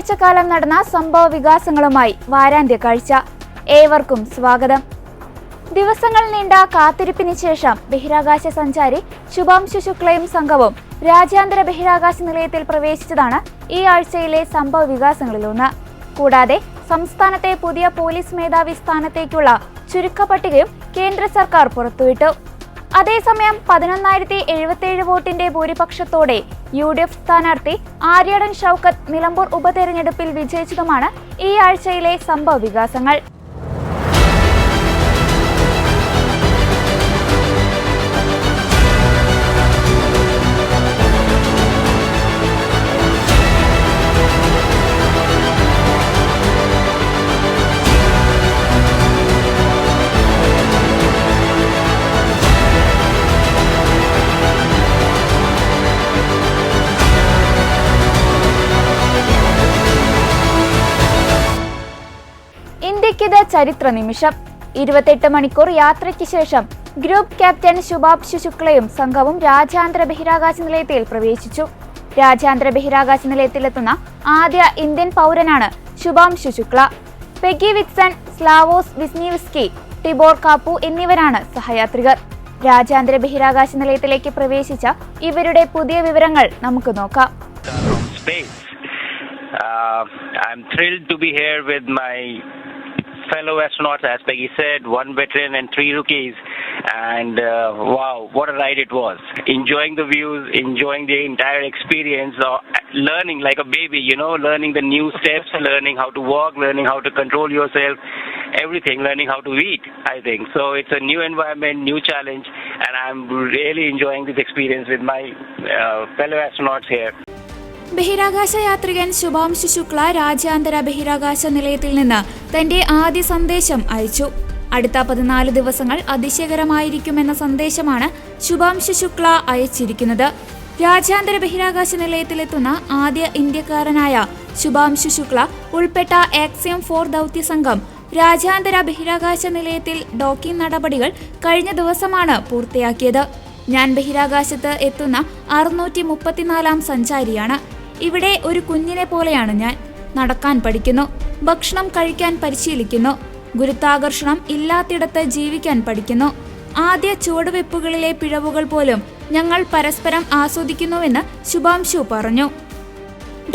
ഒരാഴ്ചക്കാലം നടന്ന സംഭവ വികാസങ്ങളുമായി വാരാന്ത്യ കാഴ്ച. ഏവർക്കും സ്വാഗതം. ദിവസങ്ങൾ നീണ്ട കാത്തിരിപ്പിന് ശേഷം ബഹിരാകാശ സഞ്ചാരി ശുഭാംശു ശുക്ലയും സംഘവും രാജ്യാന്തര ബഹിരാകാശ നിലയത്തിൽ പ്രവേശിച്ചതാണ് ഈ ആഴ്ചയിലെ സംഭവ വികാസങ്ങളിലൊന്ന്. കൂടാതെ സംസ്ഥാനത്തെ പുതിയ പോലീസ് മേധാവി സ്ഥാനത്തേക്കുള്ള ചുരുക്കപ്പട്ടികയും കേന്ദ്ര സർക്കാർ പുറത്തുവിട്ടു. അതേസമയം 11,077 വോട്ടിന്റെ ഭൂരിപക്ഷത്തോടെ UDF സ്ഥാനാർത്ഥി ആര്യടൻ ഷൗക്കത്ത് നിലമ്പൂർ ഉപതെരഞ്ഞെടുപ്പിൽ വിജയിച്ചതുമാണ് ഈ ആഴ്ചയിലെ സംഭവ വികാസങ്ങൾ. ഇന്ത്യക്കിത് ചരിത്ര നിമിഷം. 28 മണിക്കൂർ യാത്രയ്ക്ക് ശേഷം ഗ്രൂപ്പ് ക്യാപ്റ്റൻ ശുഭാംശു ശുക്ലയും സംഘവും രാജ്യാന്തര ബഹിരാകാശ നിലയത്തിൽ പ്രവേശിച്ചു. രാജ്യാന്തര ബഹിരാകാശ നിലയത്തിലെത്തുന്ന ആദ്യ ഇന്ത്യൻ പൗരനാണ് Shubhanshu Shukla. Peggy Whitson, Slawosz Wisniewski, Tibor Kapu എന്നിവരാണ് സഹയാത്രികർ. രാജ്യാന്തര ബഹിരാകാശ നിലയത്തിലേക്ക് പ്രവേശിച്ച ഇവരുടെ പുതിയ വിവരങ്ങൾ നമുക്ക് നോക്കാം. I'm thrilled to be here with my fellow astronauts, as Peggy said, one veteran and 3 rookies, and wow, what a ride it was. Enjoying the views, enjoying the entire experience, learning like a baby, learning the new steps, learning how to walk, learning how to control yourself, everything, learning how to eat, I think. So it's a new environment, new challenge, and I'm really enjoying this experience with my fellow astronauts here. ബഹിരാകാശ യാത്രികൻ ശുഭാംശു ശുക്ല രാജ്യാന്തര ബഹിരാകാശ നിലയത്തിൽ നിന്ന് തന്റെ ആദ്യ സന്ദേശം അയച്ചു. അടുത്ത 14 ദിവസങ്ങൾ അതിശയകരമായിരിക്കുമെന്ന സന്ദേശമാണ് ശുഭാംശു ശുക്ല അയച്ചിരിക്കുന്നത്. രാജ്യാന്തര ബഹിരാകാശ നിലയത്തിലെത്തുന്ന ആദ്യ ഇന്ത്യക്കാരനായ ശുഭാംശു ശുക്ല ഉൾപ്പെട്ട ആക്സിയം 4 ദൗത്യ സംഘം രാജ്യാന്തര ബഹിരാകാശ നിലയത്തിൽ ഡോക്കിംഗ് നടപടികൾ കഴിഞ്ഞ ദിവസമാണ് പൂർത്തിയാക്കിയത്. ഞാൻ ബഹിരാകാശത്ത് എത്തുന്ന 634-ാം സഞ്ചാരിയാണ്. ഇവിടെ ഒരു കുഞ്ഞിനെ പോലെയാണ് ഞാൻ. നടക്കാൻ പഠിക്കുന്നു, ഭക്ഷണം കഴിക്കാൻ പരിശീലിക്കുന്നു, ഗുരുത്വാകർഷണം ഇല്ലാത്തിടത്ത് ജീവിക്കാൻ പഠിക്കുന്നു. ആദ്യ ചുവടുവെപ്പുകളിലെ പിഴവുകൾ പോലും ഞങ്ങൾ പരസ്പരം ആസ്വദിക്കുന്നുവെന്ന് ശുഭാംശു പറഞ്ഞു.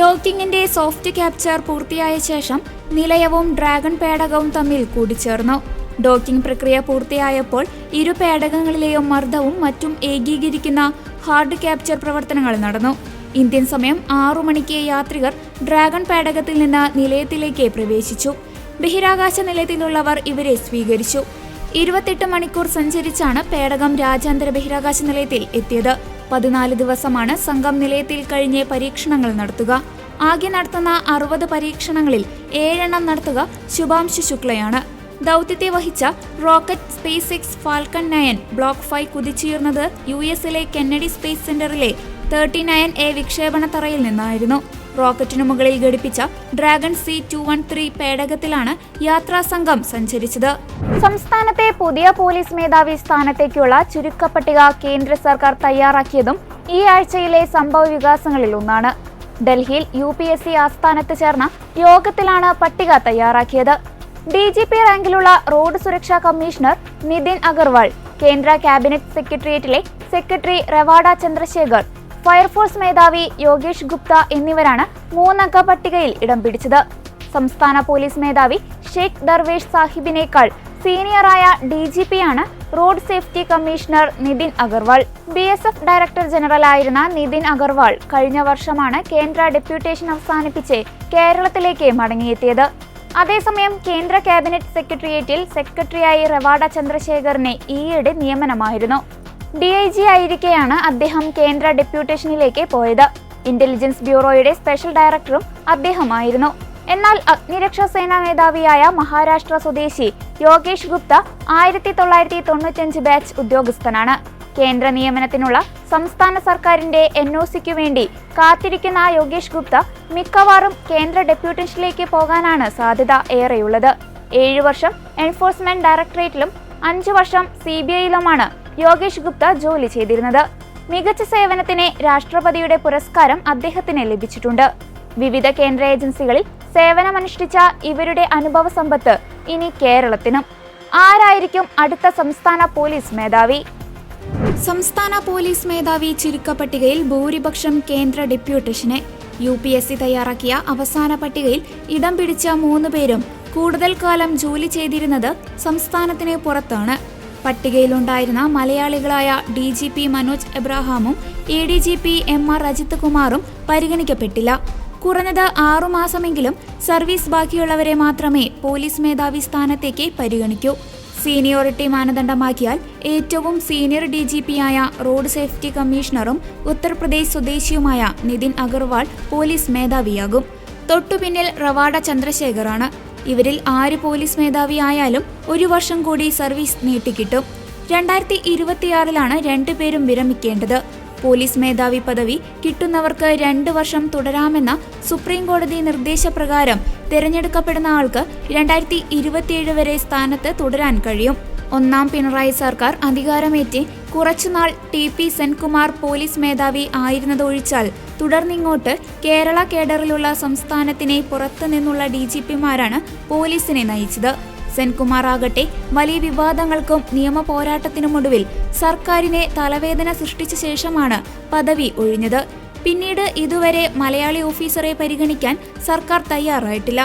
ഡോക്കിങ്ങിന്റെ സോഫ്റ്റ് ക്യാപ്ചർ പൂർത്തിയായ ശേഷം നിലയവും ഡ്രാഗൺ പേടകവും തമ്മിൽ കൂടിച്ചേർന്നു. ഡോക്കിംഗ് പ്രക്രിയ പൂർത്തിയായപ്പോൾ ഇരു പേടകങ്ങളിലെയും മർദ്ദവും മറ്റും ഏകീകരിക്കുന്ന ഹാർഡ് ക്യാപ്ചർ പ്രവർത്തനങ്ങൾ നടന്നു. ഇന്ത്യൻ സമയം 6 മണിക്ക് യാത്രികർ ഡ്രാഗൺ പേടകത്തിൽ നിന്ന് നിലയത്തിലേക്ക് പ്രവേശിച്ചു. ബഹിരാകാശ നിലയത്തിലുള്ളവർ ഇവരെ സ്വീകരിച്ചു. 28 മണിക്കൂർ സഞ്ചരിച്ചാണ് പേടകം രാജ്യാന്തര ബഹിരാകാശ നിലയത്തിൽ എത്തിയത്. 14 ദിവസമാണ് സംഘം നിലയത്തിൽ കഴിഞ്ഞ് പരീക്ഷണങ്ങൾ നടത്തുക. ആകെ നടത്തുന്ന 60 പരീക്ഷണങ്ങളിൽ 7 എണ്ണം നടത്തുക ശുഭാംശു ശുക്ലയാണ്. ദൗത്യത്തെ വഹിച്ച റോക്കറ്റ് SpaceX ഫാൽക്കൺ 9 ബ്ലോക്ക് 5 കുതിച്ചുയർന്നത് US-ലെ കെന്നഡി സ്പേസ് സെന്ററിലെ 39A വിക്ഷേപണ തറയിൽ നിന്നായിരുന്നു. റോക്കറ്റിനു മുകളിൽ ഘടിപ്പിച്ച ഡ്രാഗൺ C213 പേടകത്തിലാണ് യാത്രാസംഘം സഞ്ചരിച്ചത്. സംസ്ഥാനത്തെ പുതിയ പോലീസ് മേധാവി സ്ഥാനത്തേക്കുള്ള ചുരുക്കപ്പട്ടിക കേന്ദ്ര സർക്കാർ തയ്യാറാക്കിയതും ഈ ആഴ്ചയിലെ സംഭവ വികാസങ്ങളിൽ ഒന്നാണ്. ഡൽഹിയിൽ UPSC ആസ്ഥാനത്ത് ചേർന്ന യോഗത്തിലാണ് പട്ടിക തയ്യാറാക്കിയത്. DGP റാങ്കിലുള്ള റോഡ് സുരക്ഷാ കമ്മീഷണർ നിതിൻ അഗർവാൾ, കേന്ദ്ര ക്യാബിനറ്റ് സെക്രട്ടേറിയറ്റിലെ സെക്രട്ടറി റവാഡ ചന്ദ്രശേഖർ, ഫയർഫോഴ്സ് മേധാവി യോഗേഷ് ഗുപ്ത എന്നിവരാണ് 3 അംഗ പട്ടികയിൽ ഇടം പിടിച്ചത്. സംസ്ഥാന പോലീസ് മേധാവി ഷെയ്ഖ് ദർവേഷ് സാഹിബിനേക്കാൾ സീനിയറായ DGP-യാണ് road safety commissioner Nitin Agarwal. BSF director general ആയിരുന്ന നിതിൻ അഗർവാൾ കഴിഞ്ഞ വർഷമാണ് കേന്ദ്ര ഡെപ്യൂട്ടേഷൻ അവസാനിപ്പിച്ച് കേരളത്തിലേക്ക് മടങ്ങിയെത്തിയത്. അതേസമയം കേന്ദ്ര ക്യാബിനറ്റ് സെക്രട്ടേറിയറ്റിൽ സെക്രട്ടറിയായി റവാഡ ചന്ദ്രശേഖറിനെ ഈയിടെ നിയമനമായിരുന്നു. DIG ആയിരിക്കെയാണ് അദ്ദേഹം കേന്ദ്ര ഡെപ്യൂട്ടേഷനിലേക്ക് പോയത്. ഇന്റലിജൻസ് ബ്യൂറോയുടെ സ്പെഷ്യൽ ഡയറക്ടറും അദ്ദേഹമായിരുന്നു. എന്നാൽ അഗ്നിരക്ഷാ സേനാ മേധാവിയായ മഹാരാഷ്ട്ര സ്വദേശി യോഗേഷ് ഗുപ്ത 1995 ബാച്ച് ഉദ്യോഗസ്ഥനാണ്. കേന്ദ്ര നിയമനത്തിനുള്ള സംസ്ഥാന സർക്കാരിന്റെ NOCക്ക് വേണ്ടി കാത്തിരിക്കുന്ന യോഗേഷ് ഗുപ്ത മിക്കവാറും കേന്ദ്ര ഡെപ്യൂട്ടേഷനിലേക്ക് പോകാനാണ് സാധ്യത ഏറെയുള്ളത്. 7 വർഷം എൻഫോഴ്സ്മെന്റ് ഡയറക്ടറേറ്റിലും 5 വർഷം CBIയിലുമാണ് യോഗേഷ് ഗുപ്ത ജോലി ചെയ്തിരുന്നത്. മികച്ച സേവനത്തിന് രാഷ്ട്രപതിയുടെ പുരസ്കാരം അദ്ദേഹത്തിന് ലഭിച്ചിട്ടുണ്ട്. വിവിധ കേന്ദ്ര ഏജൻസികളിൽ സേവനമനുഷ്ഠിച്ച ഇവരുടെ അനുഭവ സമ്പത്ത് ഇനി കേരളത്തിനും. ആരായിരിക്കും അടുത്ത സംസ്ഥാന പോലീസ് മേധാവി? സംസ്ഥാന പോലീസ് മേധാവി ചുരുക്കപ്പട്ടികയിൽ ഭൂരിപക്ഷം കേന്ദ്ര ഡെപ്യൂട്ടേഷനെ. UPSC തയ്യാറാക്കിയ അവസാന പട്ടികയിൽ ഇടം പിടിച്ച 3 പേരും കൂടുതൽ കാലം ജോലി ചെയ്തിരുന്നത് സംസ്ഥാനത്തിന് പുറത്താണ്. പട്ടികയിലുണ്ടായിരുന്ന മലയാളികളായ DGP Manoj എബ്രഹാമും ADGP MR Ajith കുമാറും പരിഗണിക്കപ്പെട്ടില്ല. കുറഞ്ഞത് 6 മാസമെങ്കിലും സർവീസ് ബാക്കിയുള്ളവരെ മാത്രമേ പോലീസ് മേധാവി സ്ഥാനത്തേക്ക് പരിഗണിക്കൂ. സീനിയോറിറ്റി മാനദണ്ഡമാക്കിയാൽ ഏറ്റവും സീനിയർ DGP-യായ റോഡ് സേഫ്റ്റി കമ്മീഷണറും ഉത്തർപ്രദേശ് സ്വദേശിയുമായ നിതിൻ അഗർവാൾ പോലീസ് മേധാവിയാകും. തൊട്ടുപിന്നിൽ റവാഡ ചന്ദ്രശേഖറാണ്. ഇവരിൽ ആര് പോലീസ് മേധാവി ആയാലും 1 വർഷം കൂടി സർവീസ് നീട്ടിക്കിട്ടും. 2026-ലാണ് 2 പേരും വിരമിക്കേണ്ടത്. പോലീസ് മേധാവി പദവി കിട്ടുന്നവർക്ക് 2 വർഷം തുടരാമെന്ന സുപ്രീം കോടതി നിർദ്ദേശപ്രകാരം തിരഞ്ഞെടുക്കപ്പെടുന്ന ആൾക്ക് 2027 വരെ സ്ഥാനത്ത് തുടരാൻ കഴിയും. 1ാം പിണറായി സർക്കാർ അധികാരമേറ്റ് കുറച്ചുനാൾ TP സെൻകുമാർ പോലീസ് മേധാവി ആയിരുന്നതൊഴിച്ചാൽ തുടർന്നിങ്ങോട്ട് കേരള കേഡറിലുള്ള സംസ്ഥാനത്തിനെ പുറത്തു നിന്നുള്ള DGP-മാരാണ് പോലീസിനെ നയിച്ചത്. സെൻകുമാർ ആകട്ടെ വലിയ വിവാദങ്ങൾക്കും നിയമ പോരാട്ടത്തിനുമൊടുവിൽ സർക്കാരിനെ തലവേദന സൃഷ്ടിച്ച ശേഷമാണ് പദവി ഒഴിഞ്ഞത്. പിന്നീട് ഇതുവരെ മലയാളി ഓഫീസറെ പരിഗണിക്കാൻ സർക്കാർ തയ്യാറായിട്ടില്ല.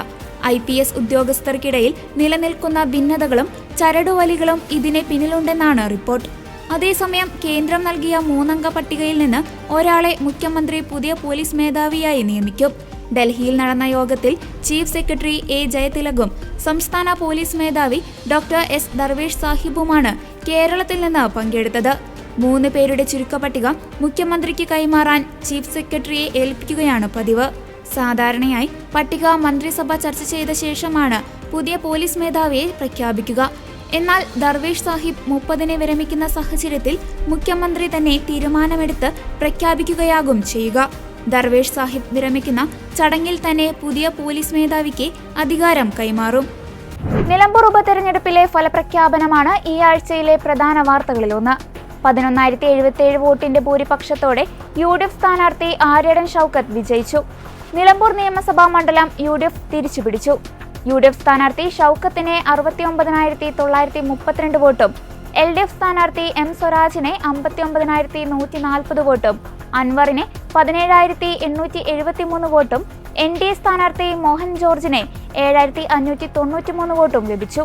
IPS ഉദ്യോഗസ്ഥർക്കിടയിൽ നിലനിൽക്കുന്ന ഭിന്നതകളും ചരടുവലികളും ഇതിന് പിന്നിലുണ്ടെന്നാണ് റിപ്പോർട്ട്. അതേസമയം കേന്ദ്രം നൽകിയ 3-അംഗ പട്ടികയിൽ നിന്ന് ഒരാളെ മുഖ്യമന്ത്രി പുതിയ പോലീസ് മേധാവിയായി നിയമിക്കും. ഡൽഹിയിൽ നടന്ന യോഗത്തിൽ ചീഫ് സെക്രട്ടറി A ജയതിലകും സംസ്ഥാന പോലീസ് മേധാവി ഡോക്ടർ S ദർവേഷ് സാഹിബുമാണ് കേരളത്തിൽ നിന്ന് പങ്കെടുത്തത്. 3 പേരുടെ ചുരുക്കപ്പട്ടിക മുഖ്യമന്ത്രിക്ക് കൈമാറാൻ ചീഫ് സെക്രട്ടറിയെ ഏൽപ്പിക്കുകയാണ് പതിവ്. സാധാരണയായി പട്ടിക മന്ത്രിസഭ ചർച്ച ചെയ്ത ശേഷമാണ് പുതിയ പോലീസ് മേധാവിയെ പ്രഖ്യാപിക്കുക. എന്നാൽ ദർവേഷ് സാഹിബ് 30-ന് വിരമിക്കുന്ന സാഹചര്യത്തിൽ മുഖ്യമന്ത്രി തന്നെ തീരുമാനമെടുത്ത് പ്രഖ്യാപിക്കുകയാകും ചെയ്യുക. ദർവേഷ് സാഹിബ് വിരമിക്കുന്ന ചടങ്ങിൽ തന്നെ പുതിയ പോലീസ് മേധാവിക്ക് അധികാരം കൈമാറും. നിലമ്പൂർ ഉപതെരഞ്ഞെടുപ്പിലെ ഫലപ്രഖ്യാപനമാണ് ഈ ആഴ്ചയിലെ പ്രധാന വാർത്തകളിലൊന്ന്. 11,077 വോട്ടിന്റെ ഭൂരിപക്ഷത്തോടെ UDF സ്ഥാനാർത്ഥി ആര്യടൻ ഷൗക്കത്ത് വിജയിച്ചു. നിലമ്പൂർ നിയമസഭാ മണ്ഡലം UDF തിരിച്ചുപിടിച്ചു. UDF സ്ഥാനാർത്ഥി ഷൗക്കത്തിന് 69,932 വോട്ടും LDF സ്ഥാനാർത്ഥി M സ്വരാജിനെ 59,140 വോട്ടും അൻവറിന് 17,873 വോട്ടും NDA സ്ഥാനാർത്ഥി മോഹൻ ജോർജിനെ 7,593 വോട്ടും ലഭിച്ചു.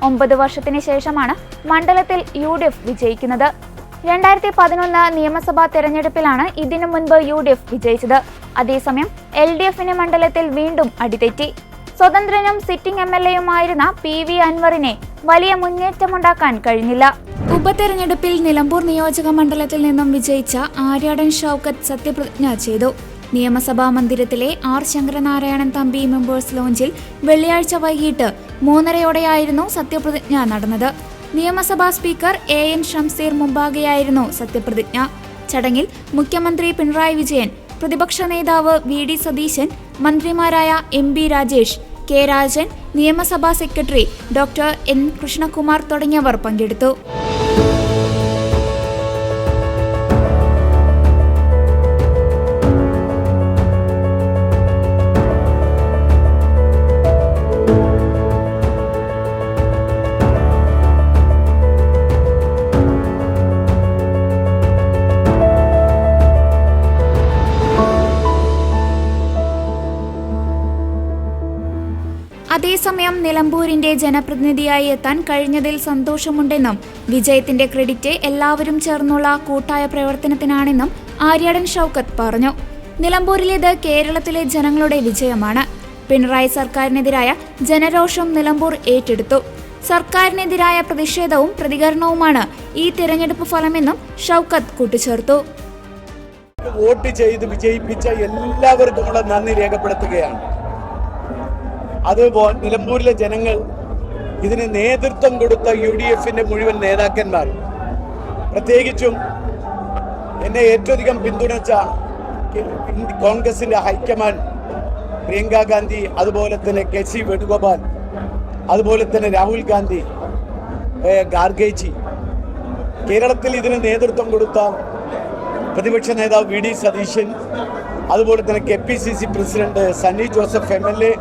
9 വർഷത്തിന് ശേഷമാണ് മണ്ഡലത്തിൽ UDF വിജയിക്കുന്നത്. 2011 നിയമസഭാ തെരഞ്ഞെടുപ്പിലാണ് ഇതിനു മുൻപ് UDF വിജയിച്ചത്. അതേസമയം LDF-ന് മണ്ഡലത്തിൽ വീണ്ടും അടിതെറ്റി. സ്വതന്ത്രനും സിറ്റിംഗ് MLA-യുമായിരുന്ന PV അൻവറിനെ വലിയ മുന്നേറ്റമുണ്ടാക്കാൻ കഴിഞ്ഞില്ല. ഉപതെരഞ്ഞെടുപ്പിൽ നിലമ്പൂർ നിയോജക മണ്ഡലത്തിൽ നിന്നും വിജയിച്ച ആര്യാടൻ ഷൗക്കത്ത് സത്യപ്രതിജ്ഞ ചെയ്തു. നിയമസഭാ മന്ദിരത്തിലെ R ശങ്കരനാരായണൻ തമ്പി മെമ്പേഴ്സ് ലോഞ്ചിൽ വെള്ളിയാഴ്ച വൈകിട്ട് 3:30-യോടെയായിരുന്നു സത്യപ്രതിജ്ഞ നടന്നത്. നിയമസഭാ സ്പീക്കർ AN ഷംസീർ മുമ്പാകെയായിരുന്നു സത്യപ്രതിജ്ഞ. ചടങ്ങിൽ മുഖ്യമന്ത്രി പിണറായി വിജയൻ, പ്രതിപക്ഷ നേതാവ് VD സതീശൻ, മന്ത്രിമാരായ MB രാജേഷ്, K രാജൻ, നിയമസഭാ സെക്രട്ടറി ഡോക്ടർ N കൃഷ്ണകുമാർ തുടങ്ങിയവർ പങ്കെടുത്തു. അതേസമയം നിലമ്പൂരിന്റെ ജനപ്രതിനിധിയായി എത്താൻ കഴിഞ്ഞതിൽ സന്തോഷമുണ്ടെന്നും വിജയത്തിന്റെ ക്രെഡിറ്റ് എല്ലാവരും ചേർന്നുള്ള കൂട്ടായ പ്രവർത്തനത്തിനാണെന്നും ആര്യാടൻ ഷൗക്കത്ത് പറഞ്ഞു. നിലമ്പൂരിലേത് കേരളത്തിലെ ജനങ്ങളുടെ വിജയമാണ്. പിണറായി സർക്കാരിനെതിരായ ജനരോഷം നിലമ്പൂർ ഏറ്റെടുത്തു. സർക്കാരിനെതിരായ പ്രതിഷേധവും പ്രതികരണവുമാണ് ഈ തിരഞ്ഞെടുപ്പ് ഫലമെന്നും ഷൗക്കത്ത് കൂട്ടിച്ചേർത്തു. വോട്ട് ചെയ്ത് വിജയിപ്പിച്ച എല്ലാവർക്കും നന്ദി രേഖപ്പെടുത്തുകയാണ്. അതുപോലെ നിലമ്പൂരിലെ ജനങ്ങൾ ഇതിന് നേതൃത്വം കൊടുത്ത UDF-ന്റെ മുഴുവൻ നേതാക്കന്മാർ, പ്രത്യേകിച്ചും എന്നെ ഏറ്റവും അധികം പിന്തുണച്ച കോൺഗ്രസിന്റെ ഹൈക്കമാൻഡ് പ്രിയങ്ക ഗാന്ധി, അതുപോലെ തന്നെ KC വേണുഗോപാൽ, അതുപോലെ തന്നെ രാഹുൽ ഗാന്ധി, ഖാർഗെജി, കേരളത്തിൽ ഇതിന് നേതൃത്വം കൊടുത്ത പ്രതിപക്ഷ നേതാവ് VD സതീശൻ, അതുപോലെ തന്നെ KPCC president Sunny Joseph MLA,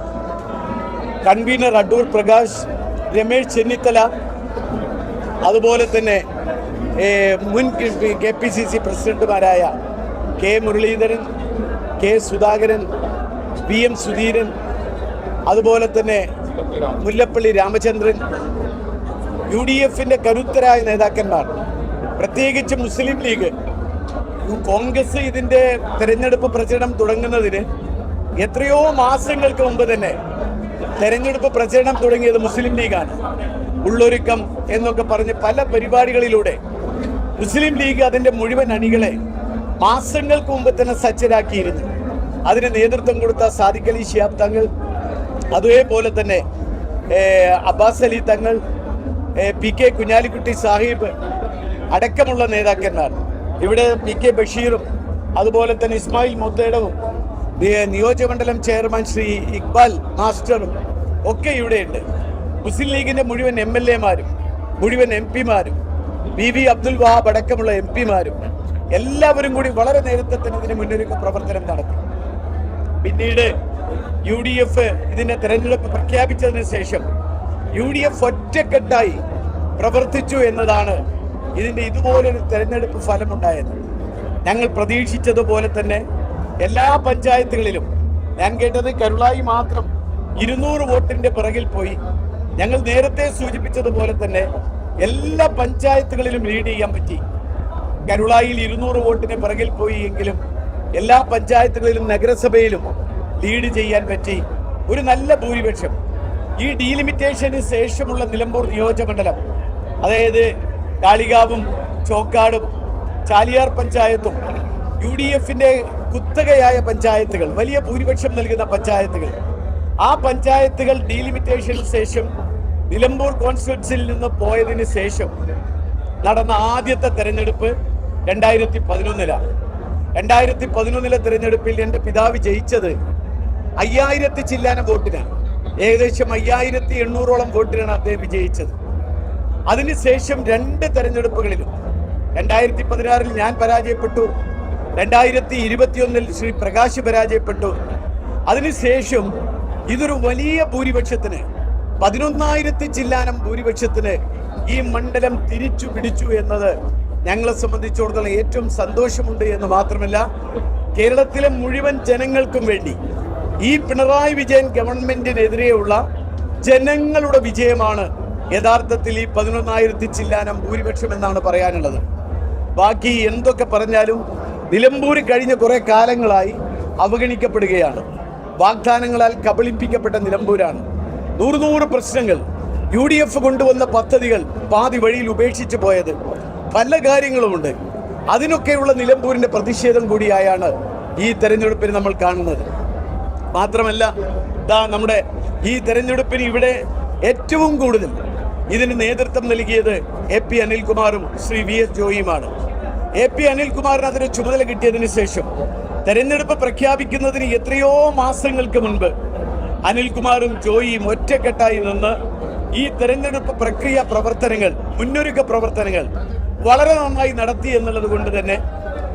convener Adoor Prakash, Ramesh Chennithala, അതുപോലെ തന്നെ മുൻ KPCC പ്രസിഡന്റുമാരായ K Muraleedharan, K Sudhakaran, PM Sudheeran, അതുപോലെ തന്നെ മുല്ലപ്പള്ളി രാമചന്ദ്രൻ, UDFന്റെ കരുത്തരായ നേതാക്കന്മാർ, പ്രത്യേകിച്ച് മുസ്ലിം ലീഗ്, കോൺഗ്രസ് ഇതിൻ്റെ തെരഞ്ഞെടുപ്പ് പ്രചരണം തുടങ്ങുന്നതിന് എത്രയോ മാസങ്ങൾക്ക് മുമ്പ് തന്നെ തെരഞ്ഞെടുപ്പ് പ്രചരണം തുടങ്ങിയത് മുസ്ലിം ലീഗാണ്. ഉള്ളൊരുക്കം എന്നൊക്കെ പറഞ്ഞ് പല പരിപാടികളിലൂടെ മുസ്ലിം ലീഗ് അതിൻ്റെ മുഴുവൻ അണികളെ മാസങ്ങൾക്ക് മുമ്പ് തന്നെ സജ്ജരാക്കിയിരുന്നു. അതിന് നേതൃത്വം കൊടുത്ത സാദിഖ് അലി ശിഹാബ് തങ്ങൾ, അതേപോലെ തന്നെ അബ്ബാസ് അലി തങ്ങൾ, PK കുഞ്ഞാലിക്കുട്ടി സാഹിബ് അടക്കമുള്ള നേതാക്കന്മാർ, ഇവിടെ PK ബഷീറും അതുപോലെ തന്നെ ഇസ്മായിൽ മുത്തേടവും നിയോജകമണ്ഡലം ചെയർമാൻ ശ്രീ ഇക്ബാൽ മാസ്റ്ററും ഒക്കെ ഇവിടെയുണ്ട്. മുസ്ലിം ലീഗിൻ്റെ മുഴുവൻ MLA മാരും മുഴുവൻ MP മാരും PV അബ്ദുൽ വഹാബ് അടക്കമുള്ള MP മാരും എല്ലാവരും കൂടി വളരെ നേരത്തെ തന്നെ ഇതിന് മുന്നൊരുക്ക പ്രവർത്തനം നടത്തി. പിന്നീട് UDF ഇതിൻ്റെ തെരഞ്ഞെടുപ്പ് പ്രഖ്യാപിച്ചതിന് ശേഷം UDF ഒറ്റക്കെട്ടായി പ്രവർത്തിച്ചു എന്നതാണ് ഇതിൻ്റെ ഇതുപോലൊരു തെരഞ്ഞെടുപ്പ് ഫലമുണ്ടായത്. ഞങ്ങൾ പ്രതീക്ഷിച്ചതുപോലെ തന്നെ എല്ലാ പഞ്ചായത്തുകളിലും, ഞാൻ കേട്ടത് കരുളായി മാത്രം 200 വോട്ടിൻ്റെ പിറകിൽ പോയി. ഞങ്ങൾ നേരത്തെ സൂചിപ്പിച്ചതുപോലെ തന്നെ എല്ലാ പഞ്ചായത്തുകളിലും ലീഡ് ചെയ്യാൻ പറ്റി. കരുളായിൽ 200 വോട്ടിന് പിറകിൽ പോയി എങ്കിലും എല്ലാ പഞ്ചായത്തുകളിലും നഗരസഭയിലും ലീഡ് ചെയ്യാൻ പറ്റി. ഒരു നല്ല ഭൂരിപക്ഷം ഈ ഡീലിമിറ്റേഷന് ശേഷമുള്ള നിലമ്പൂർ നിയോജകമണ്ഡലം, അതായത് കാളികാവും ചോക്കാടും ചാലിയാർ പഞ്ചായത്തും UDFന്റെ കുത്തകയായ പഞ്ചായത്തുകൾ, വലിയ ഭൂരിപക്ഷം നൽകുന്ന പഞ്ചായത്തുകൾ, ആ പഞ്ചായത്തുകൾ ഡീലിമിറ്റേഷന് ശേഷം നിലമ്പൂർ കോൺസ്റ്റിറ്റ്യുവൻസിയിൽ നിന്ന് പോയതിന് ശേഷം നടന്ന ആദ്യത്തെ തെരഞ്ഞെടുപ്പ് 2011-ലാണ്. 2011 തെരഞ്ഞെടുപ്പിൽ എൻ്റെ പിതാവ് ജയിച്ചത് 5000 ചില്ലാനം വോട്ടിനാണ്. ഏകദേശം 5800ഓളം വോട്ടിനാണ് അദ്ദേഹം വിജയിച്ചത്. അതിനുശേഷം 2 തെരഞ്ഞെടുപ്പുകളിലും 2016 ഞാൻ പരാജയപ്പെട്ടു, 2021 ശ്രീ പ്രകാശ് പരാജയപ്പെട്ടു. അതിനുശേഷം ഇതൊരു വലിയ ഭൂരിപക്ഷത്തിന് 11,000 ചില്ലാനം ഭൂരിപക്ഷത്തിന് ഈ മണ്ഡലം തിരിച്ചു പിടിച്ചു എന്നത് ഞങ്ങളെ സംബന്ധിച്ചിടത്തോളം ഏറ്റവും സന്തോഷമുണ്ട് എന്ന് മാത്രമല്ല, കേരളത്തിലെ മുഴുവൻ ജനങ്ങൾക്കും വേണ്ടി ഈ പിണറായി വിജയൻ ഗവൺമെന്റിനെതിരെയുള്ള ജനങ്ങളുടെ വിജയമാണ് യഥാർത്ഥത്തിൽ ഈ 11,000 ചില്ലാനം ഭൂരിപക്ഷം എന്നാണ് പറയാനുള്ളത്. ബാക്കി എന്തൊക്കെ പറഞ്ഞാലും നിലമ്പൂർ കഴിഞ്ഞ കുറെ കാലങ്ങളായി അവഗണിക്കപ്പെടുകയാണ്. വാഗ്ദാനങ്ങളാൽ കബളിപ്പിക്കപ്പെട്ട നിലമ്പൂരാണ്. 100 പ്രശ്നങ്ങൾ, UDF കൊണ്ടുവന്ന പദ്ധതികൾ പാതി വഴിയിൽ ഉപേക്ഷിച്ചു പോയത്, പല കാര്യങ്ങളുമുണ്ട്. അതിനൊക്കെയുള്ള നിലമ്പൂരിൻ്റെ പ്രതിഷേധം കൂടിയായാണ് ഈ തെരഞ്ഞെടുപ്പിന് നമ്മൾ കാണുന്നത്. മാത്രമല്ല, നമ്മുടെ ഈ തെരഞ്ഞെടുപ്പിന് ഇവിടെ ഏറ്റവും കൂടുതൽ ഇതിന് നേതൃത്വം നൽകിയത് AP അനിൽകുമാറും ശ്രീ VS ജോയിയുമാണ്. AP അനിൽകുമാറിന് അതിന് ചുമതല കിട്ടിയതിന് ശേഷം തെരഞ്ഞെടുപ്പ് പ്രഖ്യാപിക്കുന്നതിന് എത്രയോ മാസങ്ങൾക്ക് മുൻപ് അനിൽകുമാറും ജോയിയും ഒറ്റക്കെട്ടായി നിന്ന് ഈ തെരഞ്ഞെടുപ്പ് പ്രക്രിയ പ്രവർത്തനങ്ങൾ, മുന്നൊരുക്ക പ്രവർത്തനങ്ങൾ വളരെ നന്നായി നടത്തി എന്നുള്ളത് കൊണ്ട് തന്നെ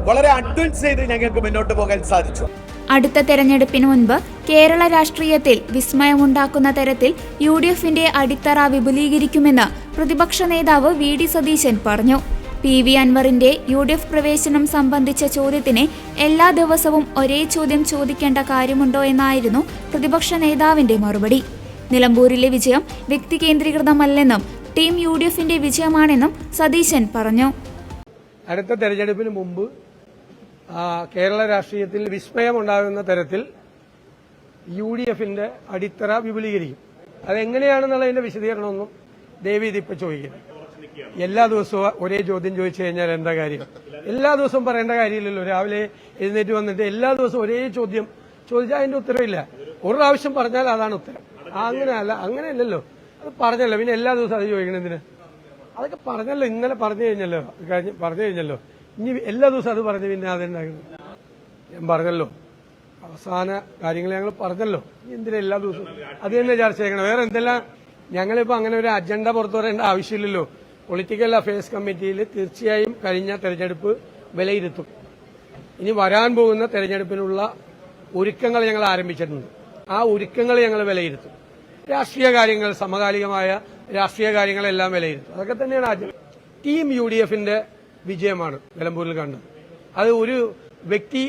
വളരെ അഡ്വാൻസ് ചെയ്ത് ഞങ്ങൾക്ക് മുന്നോട്ട് പോകാൻ സാധിച്ചു. അടുത്ത തെരഞ്ഞെടുപ്പിന് മുൻപ് കേരള രാഷ്ട്രീയത്തിൽ വിസ്മയമുണ്ടാക്കുന്ന തരത്തിൽ UDFന്റെ അടിത്തറ വിപുലീകരിക്കുമെന്ന് പ്രതിപക്ഷ നേതാവ് VD സതീശൻ പറഞ്ഞു. PV അൻവറിന്റെ UDF പ്രവേശനം സംബന്ധിച്ച ചോദ്യത്തിന് എല്ലാ ദിവസവും ഒരേ ചോദ്യം ചോദിക്കേണ്ട കാര്യമുണ്ടോ എന്നായിരുന്നു പ്രതിപക്ഷ നേതാവിന്റെ മറുപടി. നിലമ്പൂരിലെ വിജയം വ്യക്തി കേന്ദ്രീകൃതമല്ലെന്നും ടീം UDFന്റെ വിജയമാണെന്നും സതീശൻ പറഞ്ഞു. അടുത്ത തെരഞ്ഞെടുപ്പിന് മുമ്പ് കേരള രാഷ്ട്രീയത്തിൽ വിസ്മയമുണ്ടാകുന്ന തരത്തിൽ UDFന്റെ അടിത്തറ വിപുലീകരിക്കും. അതെങ്ങനെയാണെന്നുള്ളതിന്റെ വിശദീകരണമൊന്നും ദയവീത് ഇപ്പൊ ചോദിക്കുന്നത്. എല്ലാ ദിവസവും ഒരേ ചോദ്യം ചോദിച്ചു കഴിഞ്ഞാൽ എന്താ കാര്യം? എല്ലാ ദിവസവും പറയേണ്ട കാര്യമില്ലല്ലോ. രാവിലെ എഴുന്നേറ്റ് വന്നിട്ട് എല്ലാ ദിവസവും ഒരേ ചോദ്യം ചോദിച്ചാൽ അതിന്റെ ഉത്തരവില്ല. ഒരു പ്രാവശ്യം പറഞ്ഞാൽ അതാണ് ഉത്തരം. അങ്ങനെയല്ലല്ലോ. അത് പറഞ്ഞല്ലോ, പിന്നെ എല്ലാ ദിവസവും അത് ചോദിക്കണെന്തിന്? അതൊക്കെ പറഞ്ഞല്ലോ, ഇന്നലെ പറഞ്ഞു കഴിഞ്ഞല്ലോ. ഇനി എല്ലാ ദിവസവും അത് പറഞ്ഞു പിന്നെ അതുണ്ടാക്കുന്നത് ഞാൻ പറഞ്ഞല്ലോ. അവസാന കാര്യങ്ങൾ ഞങ്ങൾ പറഞ്ഞല്ലോ. എന്തിനാ എല്ലാ ദിവസവും അത് തന്നെ ചർച്ച ചെയ്യണം? വേറെ എന്തെല്ലാം? ഞങ്ങളിപ്പോൾ അങ്ങനെ ഒരു അജണ്ട പുറത്തു പറയേണ്ട ആവശ്യമില്ലല്ലോ. പൊളിറ്റിക്കൽ അഫയേഴ്സ് കമ്മിറ്റിയിൽ തീർച്ചയായും കഴിഞ്ഞ തെരഞ്ഞെടുപ്പ് വിലയിരുത്തും. ഇനി വരാൻ പോകുന്ന തെരഞ്ഞെടുപ്പിനുള്ള ഒരുക്കങ്ങൾ ഞങ്ങൾ ആരംഭിച്ചിട്ടുണ്ട്. ആ ഒരുക്കങ്ങൾ ഞങ്ങൾ വിലയിരുത്തും. രാഷ്ട്രീയ കാര്യങ്ങൾ, സമകാലികമായ രാഷ്ട്രീയ കാര്യങ്ങളെല്ലാം വിലയിരുത്തും. അതൊക്കെ തന്നെയാണ് ആദ്യം. ടീം UDFന്റെ വിജയമാണ് നിലമ്പൂരിൽ കണ്ടത്. അത് ഒരു വ്യക്തി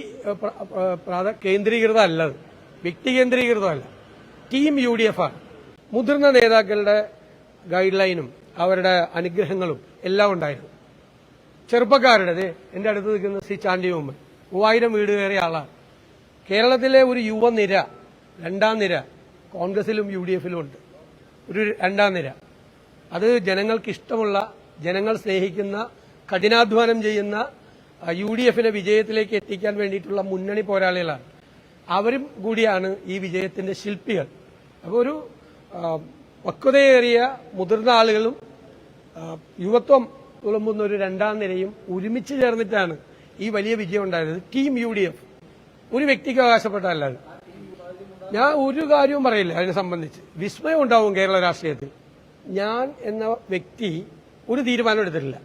കേന്ദ്രീകൃതമല്ല, വ്യക്തി കേന്ദ്രീകൃതമല്ല, ടീം UDF ആണ്. മുതിർന്ന നേതാക്കളുടെ ഗൈഡ് ലൈനും അവരുടെ അനുഗ്രഹങ്ങളും എല്ലാം ഉണ്ടായിരുന്നു. ചെറുപ്പക്കാരുടെ, എന്റെ അടുത്ത് നിൽക്കുന്ന ശ്രീ ചാണ്ടി ഉമ്മൻ 3000 വീട് കയറിയ ആളാണ്. കേരളത്തിലെ ഒരു യുവനിര, രണ്ടാം നിര കോൺഗ്രസിലും UDFലും ഉണ്ട്. ഒരു രണ്ടാം നിര, അത് ജനങ്ങൾക്ക് ഇഷ്ടമുള്ള, ജനങ്ങൾ സ്നേഹിക്കുന്ന, കഠിനാധ്വാനം ചെയ്യുന്ന UDFനെ വിജയത്തിലേക്ക് എത്തിക്കാൻ വേണ്ടിയിട്ടുള്ള മുന്നണി പോരാളികളാണ്. അവരും കൂടിയാണ് ഈ വിജയത്തിന്റെ ശില്പികൾ. അപ്പോൾ ഒരു പക്വതയേറിയ മുതിർന്ന ആളുകളും യുവത്വം തുളുമ്പുന്ന ഒരു രണ്ടാം നിരയും ഒരുമിച്ച് ചേർന്നിട്ടാണ് ഈ വലിയ വിജയം ഉണ്ടായത്. ടീം UDF ഒരു വ്യക്തിക്ക് അവകാശപ്പെട്ടതല്ലാതെ. ഞാൻ ഒരു കാര്യവും പറയില്ല അതിനെ സംബന്ധിച്ച്. വിസ്മയം ഉണ്ടാവും കേരള രാഷ്ട്രീയത്തിൽ. ഞാൻ എന്ന വ്യക്തി ഒരു തീരുമാനം എടുത്തിട്ടില്ല.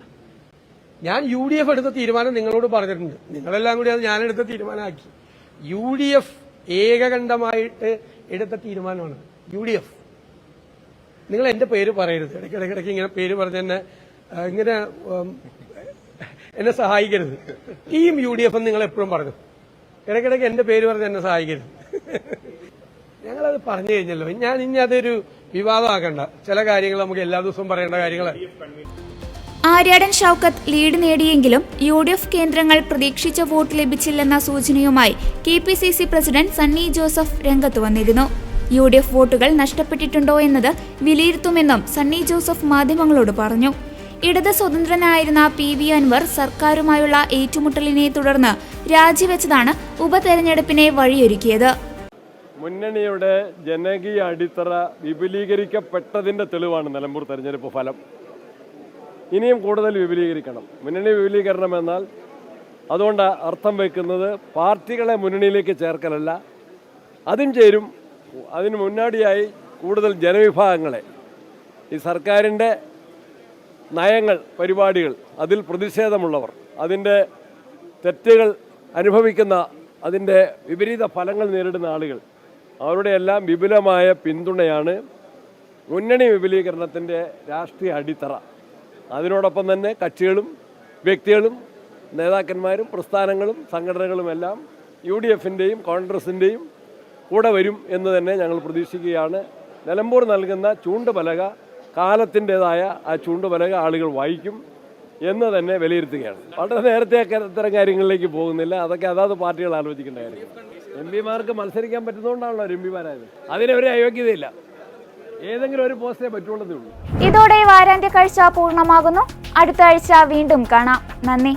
ഞാൻ UDF എടുത്ത തീരുമാനം നിങ്ങളോട് പറഞ്ഞിട്ടുണ്ട്. നിങ്ങളെല്ലാം കൂടി അത് ഞാനെടുത്ത തീരുമാനമാക്കി. UDF ഏകകണ്ഠമായിട്ട് എടുത്ത തീരുമാനമാണ്. UDF. നിങ്ങൾ എന്റെ പേര് പറയരുത്. ഇടയ്ക്കിടയ്ക്ക് ഇങ്ങനെ പേര് പറഞ്ഞ് ഇങ്ങനെ എന്നെ സഹായിക്കരുത്. ടീം UDF എന്ന് നിങ്ങൾ എപ്പോഴും പറഞ്ഞു. ഇടയ്ക്കിടയ്ക്ക് എന്റെ പേര് പറഞ്ഞ് എന്നെ സഹായിക്കരുത്. ഞങ്ങളത് പറഞ്ഞു കഴിഞ്ഞല്ലോ. ഞാൻ ഇനി അതൊരു വിവാദമാക്കണ്ട. ചില കാര്യങ്ങൾ നമുക്ക് എല്ലാ ദിവസവും പറയേണ്ട കാര്യങ്ങളാണ്. ആര്യാടൻ ഷൌക്കത്ത് ലീഡ് നേടിയെങ്കിലും UDF കേന്ദ്രങ്ങൾ പ്രതീക്ഷിച്ച വോട്ട് ലഭിച്ചില്ലെന്ന സൂചനയുമായി KPCC പ്രസിഡന്റ് സണ്ണി ജോസഫ് രംഗത്ത് വന്നിരുന്നു. UDF വോട്ടുകൾ നഷ്ടപ്പെട്ടിട്ടുണ്ടോ എന്നത് വിലയിരുത്തുമെന്നും സണ്ണി ജോസഫ് മാധ്യമങ്ങളോട് പറഞ്ഞു. ഇടത് സ്വതന്ത്രനായിരുന്ന PV അൻവർ സർക്കാരുമായുള്ള ഏറ്റുമുട്ടലിനെ തുടർന്ന് രാജിവെച്ചതാണ് ഉപതെരഞ്ഞെടുപ്പിനെ വഴിയൊരുക്കിയത്. മുന്നണിയുടെ ജനകീയ അടിത്തറ വിപുലീകരിക്കപ്പെട്ടതിന്റെ തെളിവാണ് നിലമ്പൂർ തെരഞ്ഞെടുപ്പ് ഫലം. ഇനിയും കൂടുതൽ വിപുലീകരിക്കണം. മുന്നണി വിപുലീകരണം എന്നാൽ അതുകൊണ്ട് അർത്ഥം വയ്ക്കുന്നത് പാർട്ടികളെ മുന്നണിയിലേക്ക് ചേർക്കലല്ല, അതും ചേരും. അതിന് മുന്നോടിയായി കൂടുതൽ ജനവിഭാഗങ്ങളെ, ഈ സർക്കാരിൻ്റെ നയങ്ങൾ, പരിപാടികൾ, അതിൽ പ്രതിഷേധമുള്ളവർ, അതിൻ്റെ തെറ്റുകൾ അനുഭവിക്കുന്ന, അതിൻ്റെ വിപരീത ഫലങ്ങൾ നേരിടുന്ന ആളുകൾ, അവരുടെ എല്ലാം വിപുലമായ പിന്തുണയാണ് മുന്നണി വിപുലീകരണത്തിൻ്റെ രാഷ്ട്രീയ അടിത്തറ. അതിനോടൊപ്പം തന്നെ കക്ഷികളും വ്യക്തികളും നേതാക്കന്മാരും പ്രസ്ഥാനങ്ങളും സംഘടനകളുമെല്ലാം UDFൻ്റെയും കോൺഗ്രസിൻ്റെയും കൂടെ വരും എന്ന് തന്നെ ഞങ്ങൾ പ്രതീക്ഷിക്കുകയാണ്. നിലമ്പൂർ നൽകുന്ന ചൂണ്ടുപലക, കാലത്തിൻ്റെതായ ആ ചൂണ്ടുപലക ആളുകൾ വായിക്കും എന്ന് തന്നെ വിലയിരുത്തുകയാണ്. വളരെ നേരത്തെ ഇത്തരം കാര്യങ്ങളിലേക്ക് പോകുന്നില്ല. അതൊക്കെ അതാത് പാർട്ടികൾ ആലോചിക്കേണ്ട കാര്യങ്ങൾ. MPമാർക്ക് മത്സരിക്കാൻ പറ്റുന്നതുകൊണ്ടാണല്ലോ MPമാരായത്. അതിനവരെ അയോഗ്യതയില്ല. ഏതെങ്കിലും ഒരു പോസ്റ്റേ പറ്റുള്ളതേ ഉള്ളൂ. ഇതോടെ വാരാന്ത്യ കാഴ്ച പൂർണ്ണമാകുന്നു. അടുത്ത ആഴ്ച വീണ്ടും കാണാം. നന്ദി.